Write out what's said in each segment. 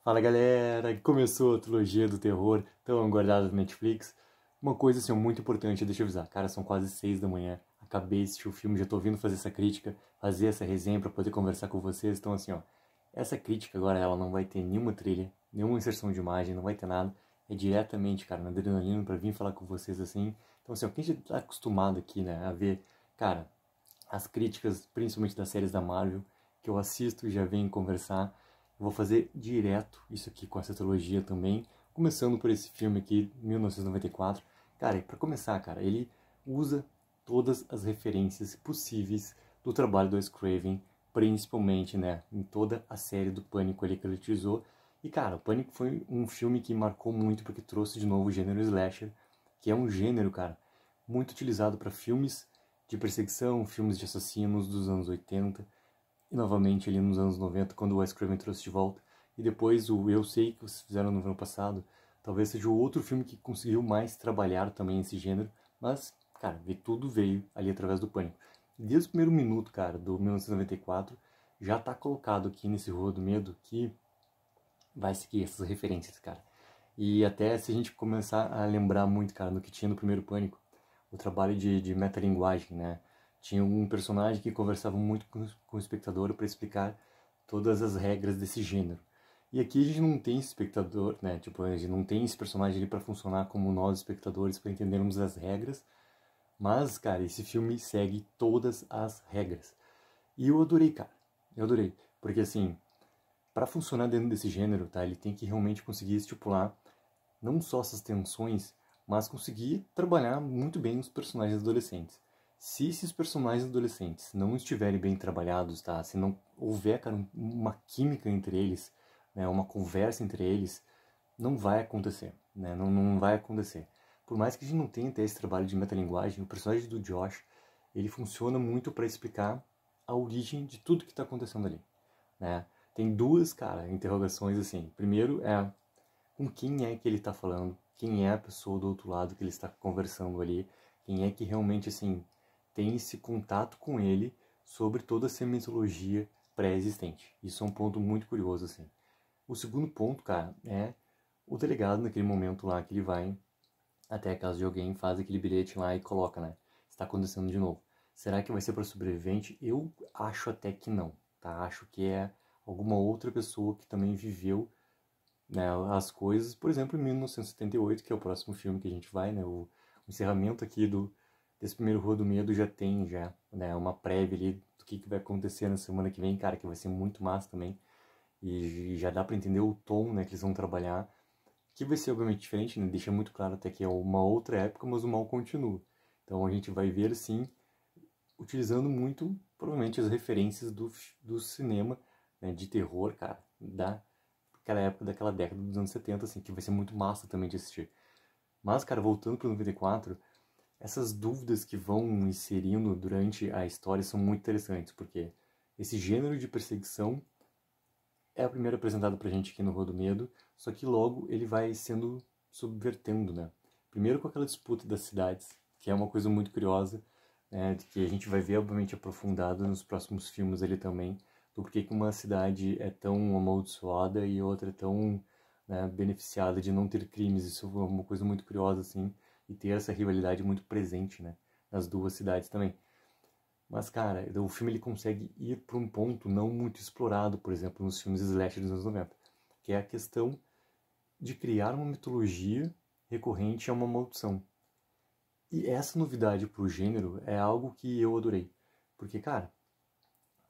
Fala galera, começou a trilogia do terror tão aguardada da Netflix. Uma coisa assim muito importante, deixa eu avisar, cara, são quase 6 da manhã, acabei de assistir o filme, já tô vindo fazer essa crítica, fazer essa resenha pra poder conversar com vocês. Então assim, ó, essa crítica agora ela não vai ter nenhuma trilha, nenhuma inserção de imagem, não vai ter nada, é diretamente, cara, na adrenalina pra vir falar com vocês assim. Então assim, ó, quem já tá acostumado aqui, né, a ver, cara, as críticas, principalmente das séries da Marvel, que eu assisto e já venho conversar. Eu vou fazer direto isso aqui com essa trilogia também, começando por esse filme aqui, 1994. Cara, e pra começar, cara, ele usa todas as referências possíveis do trabalho do Wes Craven, principalmente, né, em toda a série do Pânico ali que ele utilizou. E, cara, o Pânico foi um filme que marcou muito porque trouxe de novo o gênero slasher, que é um gênero, cara, muito utilizado para filmes de perseguição, filmes de assassinos dos anos 80, e novamente ali nos anos 90, quando o Wes Craven trouxe de volta. E depois o Eu Sei, que vocês fizeram no ano passado, talvez seja o outro filme que conseguiu mais trabalhar também esse gênero, mas, cara, tudo veio ali através do Pânico. Desde o primeiro minuto, cara, do 1994, já tá colocado aqui nesse Rua do Medo que vai seguir essas referências, cara. E até se a gente começar a lembrar muito, cara, do que tinha no primeiro Pânico, o trabalho de metalinguagem, né? Tinha um personagem que conversava muito com o espectador para explicar todas as regras desse gênero. E aqui a gente não tem esse espectador, né? Tipo, a gente não tem esse personagem ali para funcionar como nós, espectadores, para entendermos as regras. Mas, cara, esse filme segue todas as regras. E eu adorei, cara. Eu adorei. Porque, assim, para funcionar dentro desse gênero, tá? Ele tem que realmente conseguir estipular não só essas tensões, mas conseguir trabalhar muito bem os personagens adolescentes. Se esses personagens adolescentes não estiverem bem trabalhados, tá? Se não houver, cara, uma química entre eles, né? Uma conversa entre eles, não vai acontecer, né? Não vai acontecer. Por mais que a gente não tenha até esse trabalho de metalinguagem, o personagem do Josh, ele funciona muito para explicar a origem de tudo que está acontecendo ali, né? Tem duas, cara, interrogações assim. Primeiro é com quem é que ele está falando, quem é a pessoa do outro lado que ele está conversando ali, quem é que realmente, assim, tem esse contato com ele sobre toda essa mitologia pré-existente. Isso é um ponto muito curioso, assim. O segundo ponto, cara, é o delegado naquele momento lá que ele vai até a casa de alguém, faz aquele bilhete lá e coloca, né? Está acontecendo de novo. Será que vai ser para sobrevivente? Eu acho até que não, tá? Acho que é alguma outra pessoa que também viveu, né, as coisas, por exemplo, em 1978, que é o próximo filme que a gente vai, né, o encerramento aqui desse primeiro Rua do Medo já tem já, né, uma prévia ali do que vai acontecer na semana que vem, cara, que vai ser muito massa também, e já dá para entender o tom, né, que eles vão trabalhar, que vai ser obviamente diferente, né, deixa muito claro até que é uma outra época, mas o mal continua. Então a gente vai ver, sim, utilizando muito, provavelmente, as referências do cinema, né, de terror, cara, daquela época, daquela década dos anos 70, assim, que vai ser muito massa também de assistir. Mas, cara, voltando para o 94, essas dúvidas que vão inserindo durante a história são muito interessantes, porque esse gênero de perseguição é o primeiro apresentado pra gente aqui no Rua do Medo, só que logo ele vai sendo subvertendo, né? Primeiro com aquela disputa das cidades, que é uma coisa muito curiosa, né, de que a gente vai ver, obviamente, aprofundado nos próximos filmes ali também, do porquê que uma cidade é tão amaldiçoada e outra é tão, né, beneficiada de não ter crimes. Isso é uma coisa muito curiosa, assim, e ter essa rivalidade muito presente, né, nas duas cidades também. Mas, cara, o filme ele consegue ir para um ponto não muito explorado, por exemplo, nos filmes slasher dos anos 90, que é a questão de criar uma mitologia recorrente a uma maldição. E essa novidade pro gênero é algo que eu adorei. Porque, cara,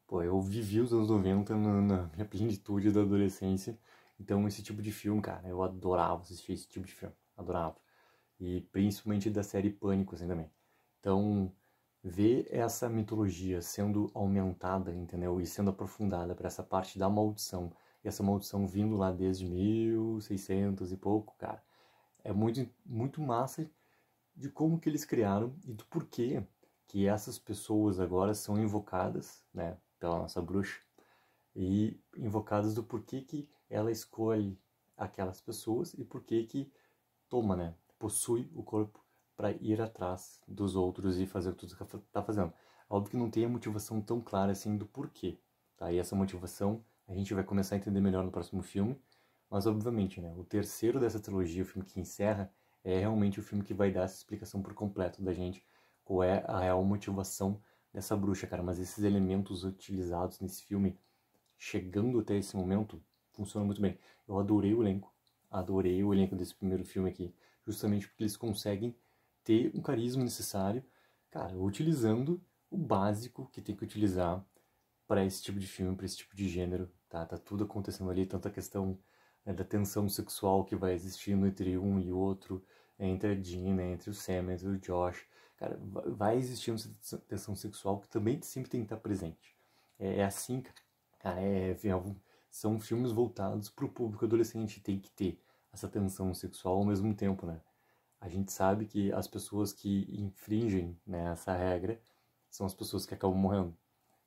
pô, eu vivi os anos 90 na minha plenitude da adolescência. Então, esse tipo de filme, cara, eu adorava assistir esse tipo de filme. Adorava. E principalmente da série Pânico, assim, também. Então, ver essa mitologia sendo aumentada, entendeu? E sendo aprofundada para essa parte da maldição. E essa maldição vindo lá desde 1600 e pouco, cara. É muito, muito massa de como que eles criaram e do porquê que essas pessoas agora são invocadas, né, pela nossa bruxa, e invocadas do porquê que ela escolhe aquelas pessoas e porquê que toma, né, possui o corpo para ir atrás dos outros e fazer tudo que ela tá fazendo. Óbvio que não tem a motivação tão clara assim do porquê, tá? E essa motivação a gente vai começar a entender melhor no próximo filme, Mas, obviamente, né, o terceiro dessa trilogia, o filme que encerra, é realmente o filme que vai dar essa explicação por completo da gente, qual é a real motivação dessa bruxa, cara. Mas esses elementos utilizados nesse filme, chegando até esse momento, funcionam muito bem. Eu adorei o elenco desse primeiro filme aqui, justamente porque eles conseguem ter um carisma necessário, cara, utilizando o básico que tem que utilizar para esse tipo de filme, para esse tipo de gênero, tá? Tá tudo acontecendo ali, tanto a questão, né, da tensão sexual que vai existindo entre um e outro, entre a Dina, entre o Sam, entre o Josh. Cara, vai existindo essa tensão sexual que também sempre tem que estar presente. É assim, cara, são filmes voltados para o público adolescente, tem que ter essa tensão sexual ao mesmo tempo, né? A gente sabe que as pessoas que infringem, né, essa regra são as pessoas que acabam morrendo.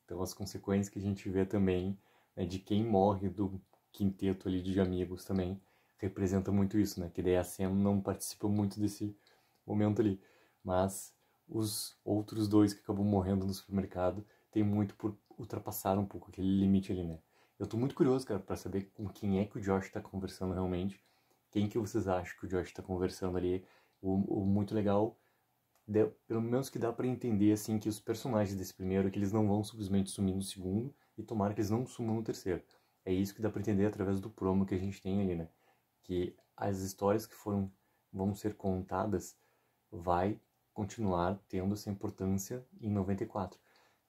Então as consequências que a gente vê também, né, de quem morre do quinteto ali de amigos também representa muito isso, né? Que daí a Sam não participa muito desse momento ali, mas os outros dois que acabam morrendo no supermercado tem muito por ultrapassar um pouco aquele limite ali, né? Eu tô muito curioso, cara, pra saber com quem é que o Josh tá conversando realmente. Quem que vocês acham que o Josh tá conversando ali? O muito legal, pelo menos que dá pra entender, assim, que os personagens desse primeiro, que eles não vão simplesmente sumir no segundo, e tomara que eles não sumam no terceiro. É isso que dá pra entender através do promo que a gente tem ali, né? Que as histórias que vão ser contadas vai continuar tendo essa importância em 94.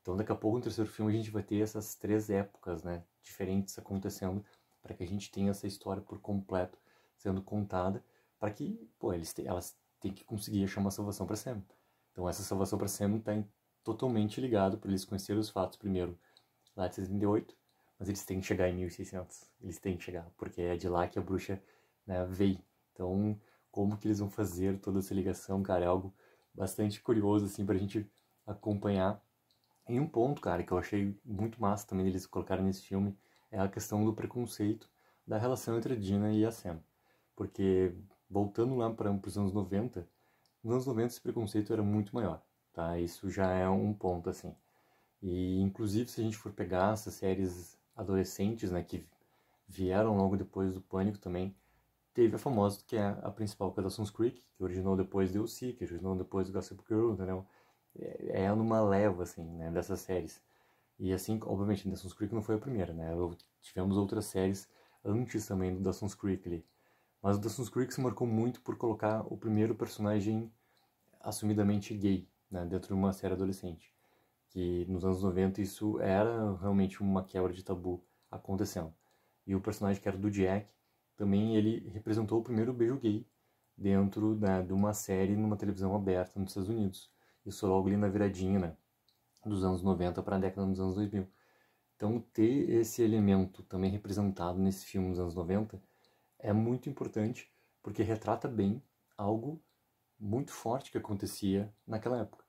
Então, daqui a pouco, no terceiro filme, a gente vai ter essas três épocas, né, diferentes acontecendo, para que a gente tenha essa história por completo sendo contada, para que, pô, elas têm que conseguir achar uma salvação para Sam. Então, essa salvação para Sam está totalmente ligado para eles conhecerem os fatos primeiro lá de 78, mas eles têm que chegar em 1600. Eles têm que chegar, porque é de lá que a bruxa, né, veio. Então, como que eles vão fazer toda essa ligação, cara, é algo bastante curioso, assim, pra gente acompanhar. E um ponto, cara, que eu achei muito massa também eles colocarem nesse filme é a questão do preconceito da relação entre a Dina e a Sam. Porque, voltando lá para os anos 90, nos anos 90 esse preconceito era muito maior, tá? Isso já é um ponto, assim. E, inclusive, se a gente for pegar essas séries adolescentes, né, que vieram logo depois do Pânico também, teve a famosa, que é a principal, que é Dawson's Creek, que originou depois do O.C., que originou depois do Gossip Girl, entendeu? É numa leva, assim, né, dessas séries. E assim, obviamente, Dawson's Creek não foi a primeira, né? Tivemos outras séries antes também do Dawson's Creek ali. Mas o Dawson's Creek se marcou muito por colocar o primeiro personagem assumidamente gay, né, dentro de uma série adolescente. Que nos anos 90 isso era realmente uma quebra de tabu acontecendo. E o personagem que era do Jack, também ele representou o primeiro beijo gay dentro, né, de uma série numa televisão aberta nos Estados Unidos. Isso logo ali na viradinha, né, dos anos 90 para a década dos anos 2000. Então ter esse elemento também representado nesse filme dos anos 90 é muito importante, porque retrata bem algo muito forte que acontecia naquela época.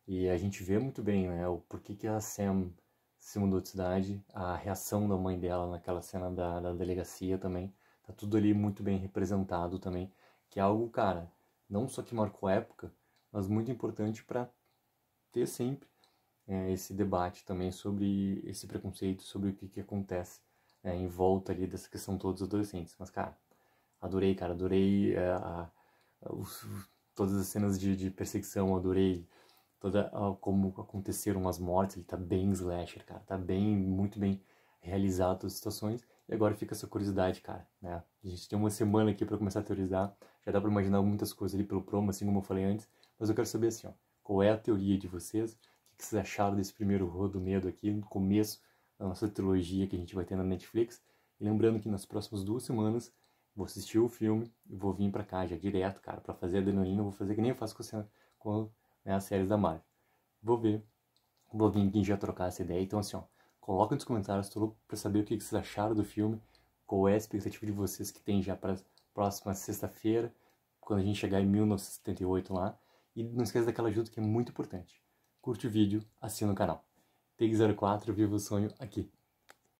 E a gente vê muito bem, né, o porquê que a Sam se mudou de cidade, a reação da mãe dela naquela cena da delegacia também, tá tudo ali muito bem representado também, que é algo, cara, não só que marcou a época, mas muito importante para ter sempre esse debate também sobre esse preconceito, sobre o que acontece em volta ali dessa questão todos os adolescentes. Mas, cara, adorei os, todas as cenas de perseguição, adorei como aconteceram as mortes, ele tá bem slasher, cara, tá bem, muito bem realizado as situações, e agora fica essa curiosidade, cara, né, a gente tem uma semana aqui pra começar a teorizar, já dá pra imaginar muitas coisas ali pelo promo, assim como eu falei antes, mas eu quero saber assim, ó, qual é a teoria de vocês, o que vocês acharam desse primeiro Rodo Medo aqui, no começo da nossa trilogia que a gente vai ter na Netflix, e lembrando que nas próximas 2 semanas vou assistir o filme e vou vir pra cá já direto, cara, pra fazer adrenalina, vou fazer que nem eu faço com né, as séries da Marvel. Vou ver, vou vir aqui já trocar essa ideia. Então, assim, ó, coloca nos comentários, tô louco pra saber o que vocês acharam do filme, qual é a expectativa de vocês que tem já pra próxima sexta-feira, quando a gente chegar em 1978 lá. E não esqueça daquela ajuda que é muito importante. Curte o vídeo, assina o canal. Take 04, viva o sonho aqui.